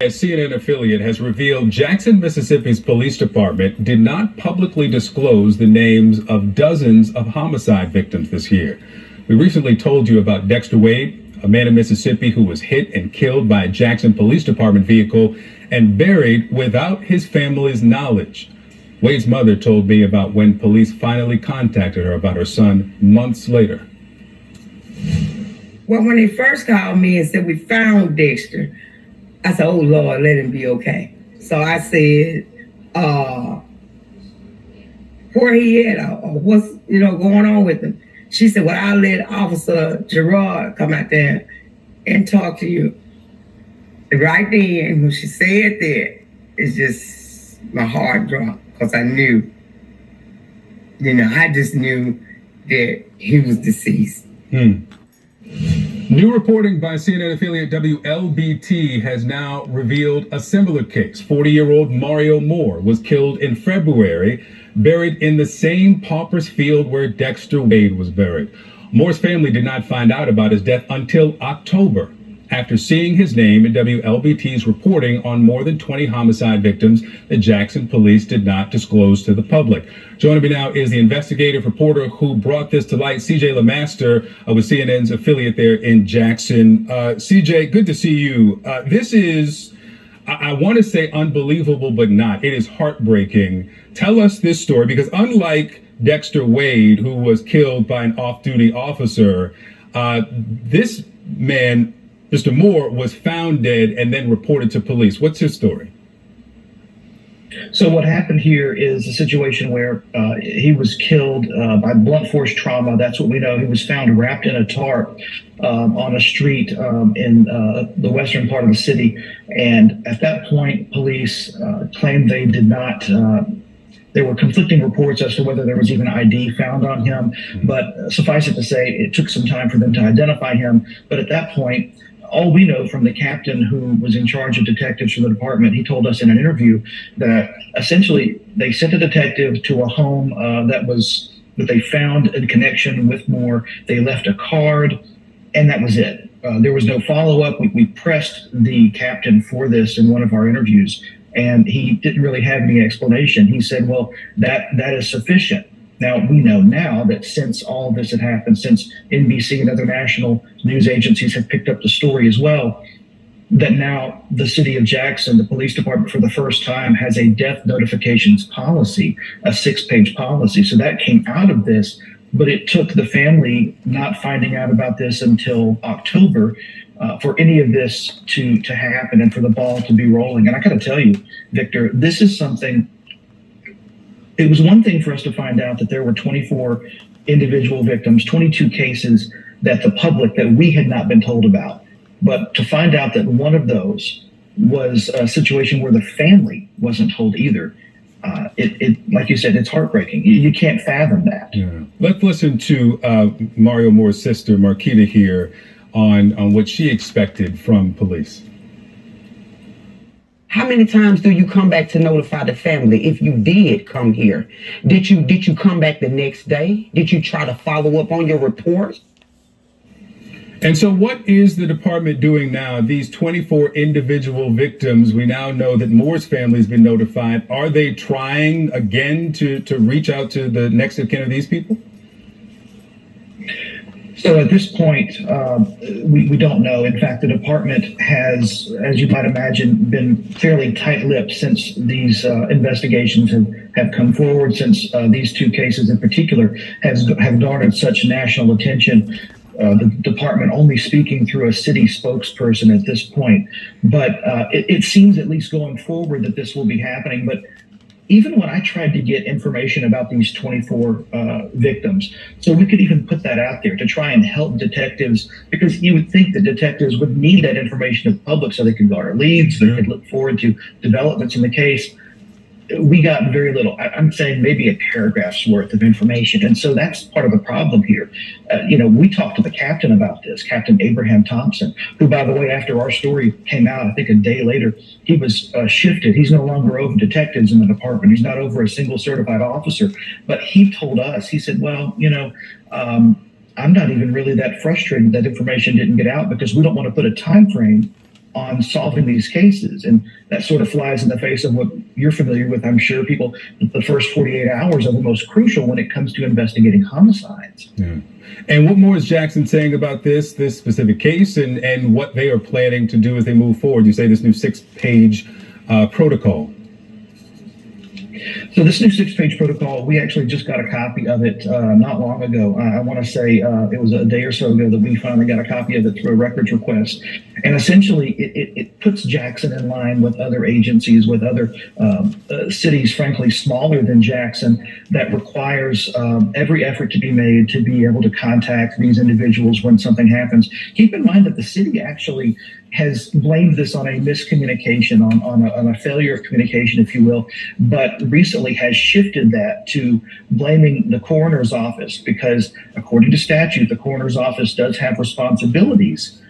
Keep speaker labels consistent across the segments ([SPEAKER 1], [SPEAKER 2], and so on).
[SPEAKER 1] A CNN affiliate has revealed Jackson, Mississippi's police department did not publicly disclose the names of dozens of homicide victims this year. We recently told you about Dexter Wade, a man in Mississippi who was hit and killed by a Jackson Police Department vehicle and buried without his family's knowledge. Wade's mother told me about when police finally contacted her about her son months later.
[SPEAKER 2] Well, when they first called me and said, we found Dexter, I said, oh, Lord, let him be okay. So I said, where he at or what's, going on with him? She said, well, I'll let Officer Gerard come out there and talk to you. Right then, when she said that, it's just my heart dropped because I knew, I just knew that he was deceased.
[SPEAKER 1] New reporting by CNN affiliate WLBT has now revealed a similar case. 40-year-old Mario Moore was killed in February, buried in the same pauper's field where Dexter Wade was buried. Moore's family did not find out about his death until October, after seeing his name in WLBT's reporting on more than 20 homicide victims that Jackson police did not disclose to the public. Joining me now is the investigative reporter who brought this to light, CJ LeMaster, with CNN's affiliate there in Jackson. CJ, good to see you. This is, I want to say unbelievable, but not. It is heartbreaking. Tell us this story, because unlike Dexter Wade, who was killed by an off-duty officer, this man, Mr. Moore, was found dead and then reported to police. What's his story?
[SPEAKER 3] So what happened here is a situation where he was killed by blunt force trauma. That's what we know. He was found wrapped in a tarp on a street in the western part of the city. And at that point, police claimed they did not there were conflicting reports as to whether there was even ID found on him. But suffice it to say, it took some time for them to identify him. But at that point, all we know from the captain who was in charge of detectives for the department, he told us in an interview that essentially they sent a detective to a home that they found in connection with Moore. They left a card, and that was it. There was no follow-up. We pressed the captain for this in one of our interviews, and he didn't really have any explanation. He said, well, that is sufficient. Now, we know now that since all this had happened, since NBC and other national news agencies have picked up the story as well, that now the city of Jackson, the police department, for the first time has a death notifications policy, a 6-page policy. So that came out of this, but it took the family not finding out about this until October for any of this to happen and for the ball to be rolling. And I got to tell you, Victor, this is something. It was one thing for us to find out that there were 24 individual victims, 22 cases that the public, that we had not been told about. But to find out that one of those was a situation where the family wasn't told either, it like you said, it's heartbreaking. You can't fathom that.
[SPEAKER 1] Yeah. Let's listen to Mario Moore's sister, Marquita, here on what she expected from police.
[SPEAKER 4] How many times do you come back to notify the family if you did come here? Did you come back the next day? Did you try to follow up on your report?
[SPEAKER 1] And so what is the department doing now? These 24 individual victims, we now know that Moore's family has been notified. Are they trying again to reach out to the next of kin of these people?
[SPEAKER 3] So at this point, we don't know. In fact, the department has, as you might imagine, been fairly tight-lipped since these investigations have come forward, since these two cases in particular have garnered such national attention. The department only speaking through a city spokesperson at this point. But it seems, at least going forward, that this will be happening. But even when I tried to get information about these 24 victims, so we could even put that out there to try and help detectives, because you would think that detectives would need that information to the public so they could garner leads, they could look forward to developments in the case. We got very little. I'm saying maybe a paragraph's worth of information. And so that's part of the problem here. We talked to the captain about this, Captain Abraham Thompson, who, by the way, after our story came out, I think a day later, he was shifted. He's no longer over detectives in the department. He's not over a single certified officer. But he told us, he said, well, I'm not even really that frustrated that information didn't get out, because we don't want to put a time frame on solving these cases. And that sort of flies in the face of what you're familiar with, I'm sure. People, the first 48 hours are the most crucial when it comes to investigating homicides.
[SPEAKER 1] Yeah. And what more is Jackson saying about this specific case and what they are planning to do as they move forward? You say this new 6-page protocol.
[SPEAKER 3] So this new 6-page protocol, we actually just got a copy of it not long ago. I want to say it was a day or so ago that we finally got a copy of it through a records request. And essentially, it puts Jackson in line with other agencies, with other cities, frankly, smaller than Jackson, that requires every effort to be made to be able to contact these individuals when something happens. Keep in mind that the city actually has blamed this on a miscommunication, on a failure of communication, if you will, but recently has shifted that to blaming the coroner's office, because according to statute, the coroner's office does have responsibilities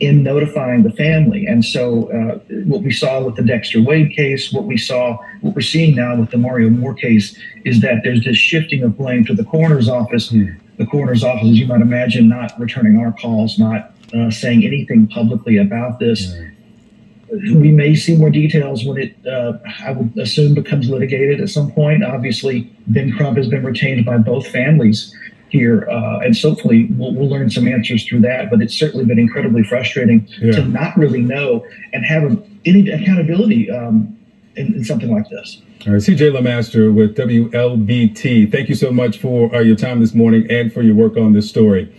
[SPEAKER 3] in notifying the family. And so what we saw with the Dexter Wade case, what we're seeing now with the Mario Moore case, is that there's this shifting of blame to the coroner's office. The coroner's office, as you might imagine, not returning our calls, not saying anything publicly about this. We may see more details when it, I would assume, becomes litigated at some point. Obviously, Ben Crump has been retained by both families here, and so hopefully we'll learn some answers through that. But it's certainly been incredibly frustrating to not really know and have any accountability in something like this.
[SPEAKER 1] All right, CJ LeMaster with WLBT. Thank you so much for your time this morning and for your work on this story.